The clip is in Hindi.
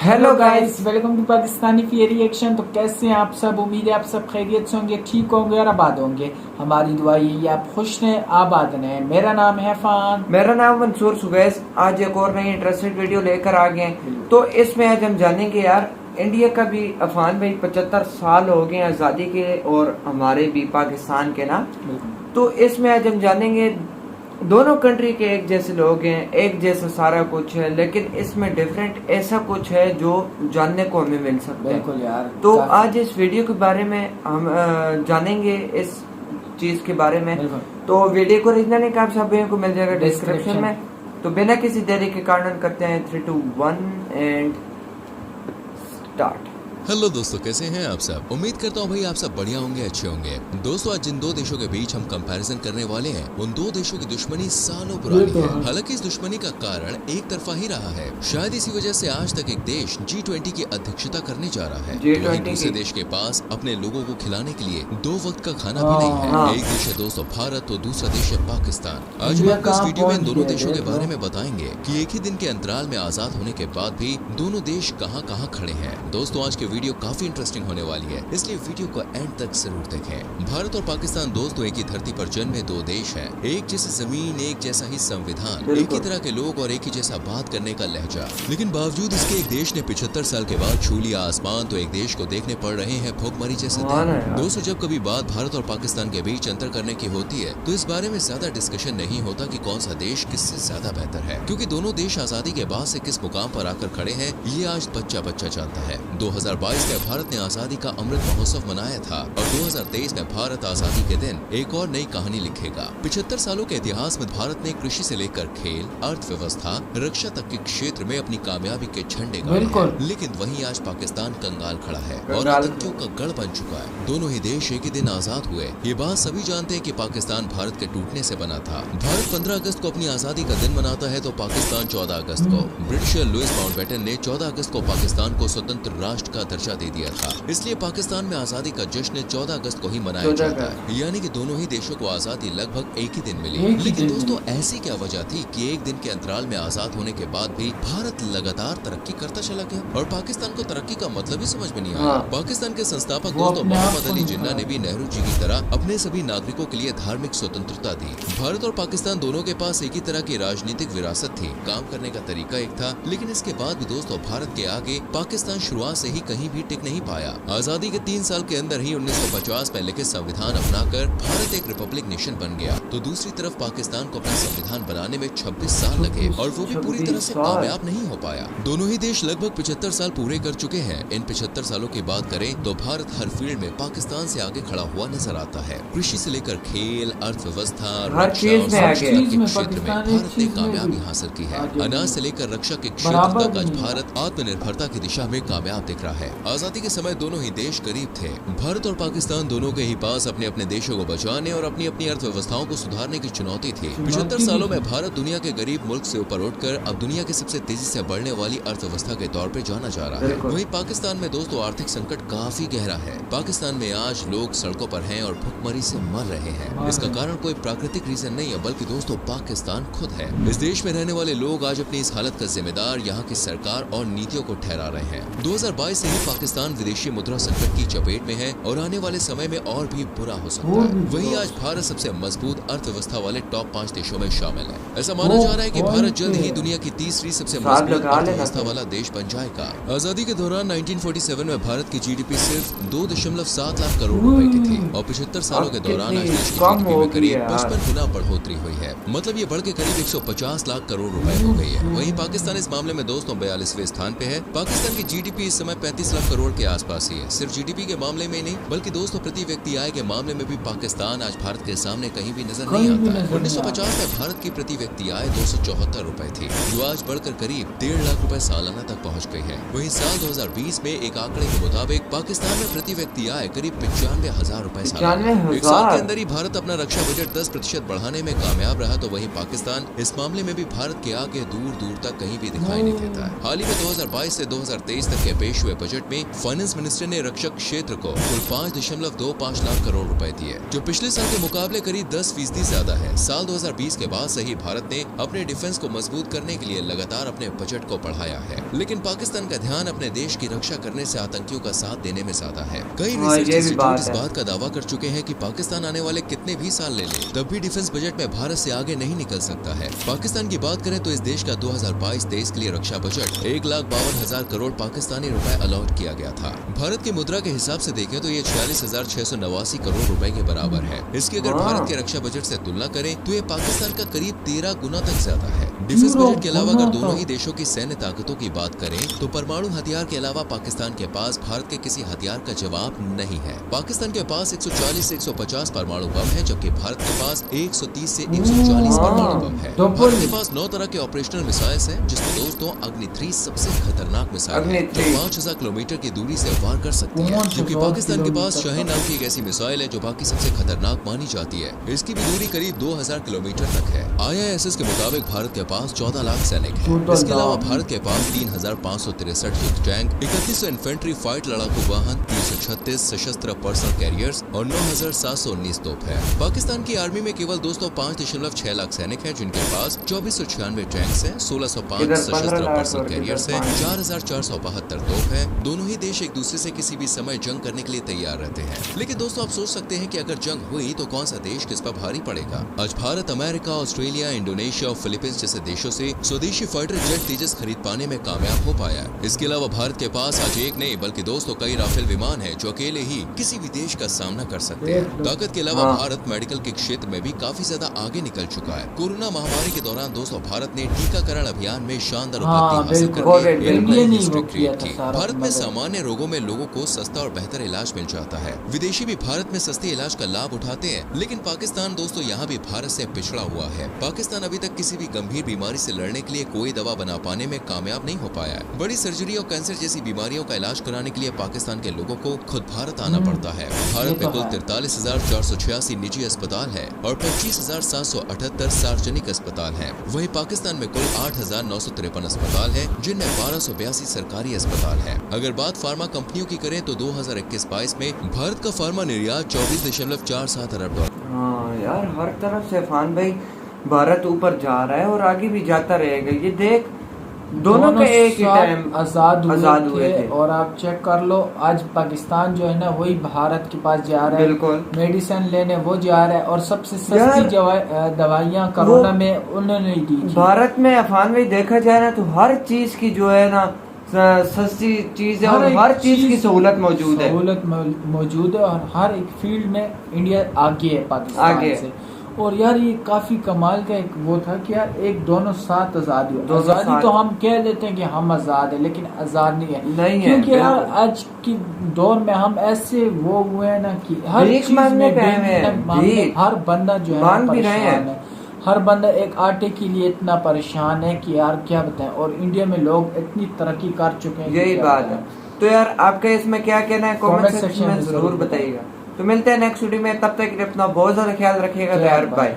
Hello guys, welcome to Pakistani fear reaction. तो कैसे हैं आप सब? उम्मीद है आप सब खैरियत से होंगे, ठीक होंगे और आबाद होंगे। हमारी दुआ यही आप खुश रहें, आबाद रहें। मेरा नाम है फान। मेरा नाम मंसूर सुगैस। आज एक और नई इंटरेस्टेड वीडियो लेकर आ गए हैं। तो इसमें आज हम जानेंगे यार, इंडिया का भी अफान भाई 75 साल हो गए आज़ादी के और हमारे भी पाकिस्तान के ना। तो इसमें आज हम जानेंगे दोनों कंट्री के एक जैसे लोग हैं, एक जैसा सारा कुछ है, लेकिन इसमें डिफरेंट ऐसा कुछ है जो जानने को हमें मिल सकता है। बिल्कुल यार। तो आज इस वीडियो के बारे में हम जानेंगे इस चीज के बारे में। तो वीडियो को ओरिजिनल लिंक आप सभी को मिल जाएगा डिस्क्रिप्शन में। तो बिना किसी देरी के कारण करते हैं 3, 2, 1 एंड स्टार्ट। हेलो दोस्तों, कैसे हैं आप सब? उम्मीद करता हूँ भाई आप सब बढ़िया होंगे, अच्छे होंगे। दोस्तों, आज जिन दो देशों के बीच हम कंपैरिजन करने वाले हैं, उन दो देशों की दुश्मनी सालों पुरानी है। हालांकि इस दुश्मनी का कारण एक तरफा ही रहा है। शायद इसी वजह से आज तक एक देश G20 की अध्यक्षता करने जा रहा है। तो दूसरे देश के पास अपने लोगों को खिलाने के लिए 2 वक्त का खाना भी नहीं है। एक देश है दोस्तों भारत, तो दूसरा देश है पाकिस्तान। आज हम आपको इस वीडियो में इन दोनों देशों के बारे में बताएंगे कि एक ही दिन के अंतराल में आजाद होने के बाद भी दोनों देश कहाँ कहाँ खड़े हैं। दोस्तों, आज की वीडियो काफी इंटरेस्टिंग होने वाली है, इसलिए वीडियो को एंड तक जरूर देखें। भारत और पाकिस्तान दोस्तों एक ही धरती पर जन्मे 2 देश हैं। एक जैसी जमीन, एक जैसा ही संविधान, एक ही तरह के लोग और एक ही जैसा बात करने का लहजा। लेकिन बावजूद इसके एक देश ने 75 साल के बाद छू लिया आसमान, तो एक देश को देखने पड़ रहे हैं भूखमरी जैसे दिन। दोस्तों, जब कभी बात भारत और पाकिस्तान के बीच अंतर करने की होती है तो इस बारे में ज्यादा डिस्कशन नहीं होता कि कौन सा देश किससे ज्यादा बेहतर है, क्योंकि दोनों देश आजादी के बाद से किस मुकाम पर आकर खड़े हैं ये आज बच्चा बच्चा जानता है। 2022 में भारत ने आजादी का अमृत महोत्सव मनाया था और 2023 में भारत आजादी के दिन एक और नई कहानी लिखेगा। 75 सालों के इतिहास में भारत ने कृषि से लेकर खेल, अर्थव्यवस्था, रक्षा तक के क्षेत्र में अपनी कामयाबी के झंडे गाड़े हैं। लेकिन वहीं आज पाकिस्तान कंगाल खड़ा है और आतंकियों का गढ़ बन चुका है। दोनों ही देश एक ही दिन आजाद हुए। ये बात सभी जानते हैं कि पाकिस्तान भारत के टूटने से बना था। भारत 15 अगस्त को अपनी आजादी का दिन मनाता है तो पाकिस्तान 14 अगस्त को। ब्रिटिशर लुइस माउंटबेटन ने 14 अगस्त को पाकिस्तान को स्वतंत्र राष्ट्र का दर्जा दे दिया था। इसलिए पाकिस्तान में आजादी का जश्न 14 अगस्त को ही मनाया जाता है, यानी कि दोनों ही देशों को आजादी लगभग एक ही दिन मिली। लेकिन दोस्तों, ऐसी क्या वजह थी कि एक दिन के अंतराल में आजाद होने के बाद भी भारत लगातार तरक्की करता चला गया और पाकिस्तान को तरक्की का मतलब ही समझ में नहीं आया। पाकिस्तान के संस्थापक दोस्तों मोहम्मद अली जिन्ना ने भी नेहरू जी की तरह अपने सभी नागरिकों के लिए धार्मिक स्वतंत्रता दी। भारत और पाकिस्तान दोनों के पास एक ही तरह की राजनीतिक विरासत थी, काम करने का तरीका एक था। लेकिन इसके बाद भी दोस्तों भारत के आगे पाकिस्तान शुरुआत से ही कहीं भी टिक नहीं पाया। आजादी के 3 साल के अंदर ही 1950 में लिखित संविधान अपनाकर भारत एक रिपब्लिक नेशन बन गया, तो दूसरी तरफ पाकिस्तान को अपना संविधान बनाने में 26 साल लगे और वो भी पूरी तरह से कामयाब नहीं हो पाया। दोनों ही देश लगभग 75 साल पूरे कर चुके हैं। इन 75 सालों की बात करें तो भारत हर फील्ड में पाकिस्तान से आगे खड़ा हुआ नजर आता है। कृषि से लेकर खेल, अर्थव्यवस्था, रक्षा और सुरक्षा के क्षेत्र में भारत ने कामयाबी हासिल की है। अनाज से लेकर रक्षा के क्षेत्र तक आज भारत आत्मनिर्भरता की दिशा में कामयाब दिख रहा है। आजादी के समय दोनों ही देश करीब थे। भारत और पाकिस्तान दोनों के ही पास अपने अपने देशों को बचाने और अपनी अपनी अर्थव्यवस्थाओं को सुधारने की चुनौती थी। 75 सालों में भारत दुनिया के गरीब मुल्क से ऊपर उठकर अब दुनिया की सबसे तेजी से बढ़ने वाली अर्थव्यवस्था के तौर पे जाना जा रहा है। वहीं पाकिस्तान में दोस्तों आर्थिक संकट काफी गहरा है। पाकिस्तान में आज लोग सड़कों पर हैं और भुखमरी से मर रहे हैं। इसका कारण कोई प्राकृतिक रीजन नहीं है, बल्कि दोस्तों पाकिस्तान खुद है। इस देश में रहने वाले लोग आज अपनी इस हालत का जिम्मेदार यहाँ की सरकार और नीतियों को ठहरा रहे हैं। 2022 से ही पाकिस्तान विदेशी मुद्रा संकट की चपेट में है और आने वाले समय में और भी बुरा हो सकता है। वहीं आज भारत सबसे मजबूत अर्थव्यवस्था वाले टॉप 5 देशों में शामिल है। ऐसा माना जा रहा है कि भारत जल्द ही दुनिया की तीसरी सबसे मजबूत अर्थव्यवस्था वाला देश बन जाएगा। आजादी के दौरान 1947 में भारत की जीडीपी सिर्फ 2.7 लाख करोड़ रुपए की थी और 75 सालों के दौरान आज देश की जीडीपी में करीब 55 गुना बढ़ोतरी हुई है। मतलब ये बढ़ के करीब 150 लाख करोड़ रुपए हो गई है। वहीं पाकिस्तान इस मामले में दोस्तों 42वें स्थान पे है। पाकिस्तान की जीडीपी इस समय 35 लाख करोड़ के आसपास ही है। सिर्फ जीडीपी के मामले में नहीं, बल्कि दोस्तों प्रति व्यक्ति आय के मामले में भी पाकिस्तान आज भारत के सामने कहीं भी नजर नहीं आता है। 1950 में भारत की प्रति व्यक्ति आय 274 रुपए थी, जो आज बढ़कर करीब 1.5 लाख रुपए सालाना तक पहुंच गई है। वहीं साल 2020 में एक आंकड़े के मुताबिक पाकिस्तान में प्रति व्यक्ति आय करीब 95,000 रुपए सालाना। एक साल के अंदर ही भारत अपना रक्षा बजट 10% बढ़ाने में कामयाब रहा, तो वहीं पाकिस्तान इस मामले में भी भारत के आगे दूर दूर तक कहीं भी दिखाई नहीं देता है। हाल ही में 2022 से 2023 तक के पेश हुए बजट में फाइनेंस मिनिस्टर ने रक्षा क्षेत्र को कुल 5.25 लाख करोड़ रुपए दिए, जो पिछले साल के मुकाबले करीब 10% ज्यादा है। साल 2020 के बाद से ही भारत ने अपने डिफेंस को मजबूत करने के लिए लगातार अपने बजट को बढ़ाया है। लेकिन पाकिस्तान का ध्यान अपने देश की रक्षा करने से आतंकियों का साथ देने में ज्यादा है। कई हाँ, रिसर्च ये भी इंस्टीट्यूट बात इस है। बात का दावा कर चुके हैं कि पाकिस्तान आने वाले कितने भी साल ले ले तब भी डिफेंस बजट में भारत से आगे नहीं निकल सकता है। पाकिस्तान की बात करें तो इस देश का 2022-23 के लिए रक्षा बजट 1,52,000 करोड़ पाकिस्तानी रुपए अलॉट किया गया था। भारत की मुद्रा के हिसाब से देखें तो ये 46,689 करोड़ रुपए के बराबर है। इसकी अगर भारत के रक्षा बजट से तुलना करें तो ये पाकिस्तान का करीब 13 गुना तक ज्यादा है। डिफेंस बजट के अलावा अगर दोनों ही देशों की सैन्य ताकतों की बात करें तो परमाणु हथियार के अलावा पाकिस्तान के पास भारत के किसी हथियार का जवाब नहीं है। पाकिस्तान के पास 140 से 150 परमाणु बम है, जबकि भारत के पास 130 से 140 परमाणु बम है। भारत के पास 9 तरह के ऑपरेशनल मिसाइल्स हैं, जिसमें दोस्तों अग्नि 3 सबसे खतरनाक मिसाइल है जो 5000 किलोमीटर की दूरी से वार कर सकती है। जबकि पाकिस्तान के पास शाहीन नाम की एक ऐसी मिसाइल है जो बाकी सबसे खतरनाक मानी जाती है। इसकी भी दूरी करीब 2000 किलोमीटर तक है। IISS के मुताबिक भारत के पास 14 लाख सैनिक हैं। इसके अलावा भारत के पास 3563 युद्ध टैंक, 3100 इन्फेंट्री फाइट लड़ाकू वाहन, 336 सशस्त्र पर्सनल कैरियर्स और 9719 तोप है। पाकिस्तान की आर्मी में केवल दोस्तों 5.6 लाख सैनिक हैं, जिनके पास 2496 टैंक्स हैं, 1605 सशस्त्र पर्सनल कैरियर्स हैं, 4472 तोप है। दोनों ही देश एक दूसरे से किसी भी समय जंग करने के लिए तैयार रहते हैं। लेकिन दोस्तों आप सोच सकते हैं कि अगर जंग हुई तो कौन सा देश किस पर भारी पड़ेगा। आज भारत अमेरिका, ऑस्ट्रेलिया, इंडोनेशिया और फिलीपींस जैसे देशों से स्वदेशी फाइटर जेट तेजस खरीद पाने में कामयाब हो पाया है। इसके अलावा भारत के पास आज एक नहीं बल्कि दोस्तों कई राफेल विमान है जो अकेले ही किसी भी देश का सामना कर सकते हैं। ताकत के अलावा भारत मेडिकल के क्षेत्र में भी काफी ज्यादा आगे निकल चुका है। कोरोना महामारी के दौरान दोस्तों भारत ने टीकाकरण अभियान में शानदार उपलब्धि हासिल करके एक नई हिस्ट्री क्रिएट की। भारत में सामान्य रोगों में लोगों को सस्ता और बेहतर इलाज मिल जाता है। विदेशी भी भारत में सस्ते इलाज का लाभ उठाते हैं। लेकिन पाकिस्तान दोस्तों यहाँ भी भारत से पिछड़ा हुआ है। पाकिस्तान अभी तक किसी भी गंभीर बीमारी से लड़ने के लिए कोई दवा बना पाने में कामयाब नहीं हो पाया है। बड़ी सर्जरी और कैंसर जैसी बीमारियों का इलाज कराने के लिए पाकिस्तान के लोगों को खुद भारत आना पड़ता है। भारत में कुल 43,486 निजी अस्पताल है और 25,778 सार्वजनिक अस्पताल हैं। वहीं पाकिस्तान में कुल 8,953 अस्पताल हैं, जिनमें 1282 सरकारी अस्पताल हैं। अगर बात फार्मा कंपनियों की करें तो 2021-22 में भारत का फार्मा निर्यात 24.47 अरब डॉलर। हाँ यार, हर तरफ से फान भाई भारत ऊपर जा रहा है और आगे भी जाता रहेगा। ये देख दोनों के एक ही टाइम आजाद हुए थे। और आप चेक कर लो, आज पाकिस्तान जो है ना वही भारत के पास जा रहा है। बिल्कुल मेडिसिन लेने वो जा रहा है और सबसे सस्ती दवाइयाँ कोरोना में उन्होंने दी थी। भारत में अफान में देखा जाए ना तो हर चीज की जो है ना सस्ती चीज है और हर चीज की सहूलत मौजूद है और हर एक फील्ड में इंडिया आगे है पाकिस्तान से। और यार ये काफी कमाल का एक वो था कि यार एक दोनों साथ आजादी तो हम कह देते हैं कि हम आजाद है, लेकिन आजाद नहीं है क्योंकि यार आज की दौर में हम ऐसे वो हुए हैं ना कि हर चीज में हर बंदा जो है परेशान है। हर बंदा एक आटे के लिए इतना परेशान है कि यार क्या बताएं। और इंडिया में लोग इतनी तरक्की कर चुके हैं। यही बात है। तो यार आपका इसमें क्या कहना है कमेंट सेक्शन में जरूर बताइएगा। तो मिलते हैं नेक्स्ट वीडियो में, तब तक अपना बहुत ज्यादा ख्याल रखिएगा। यार बाय।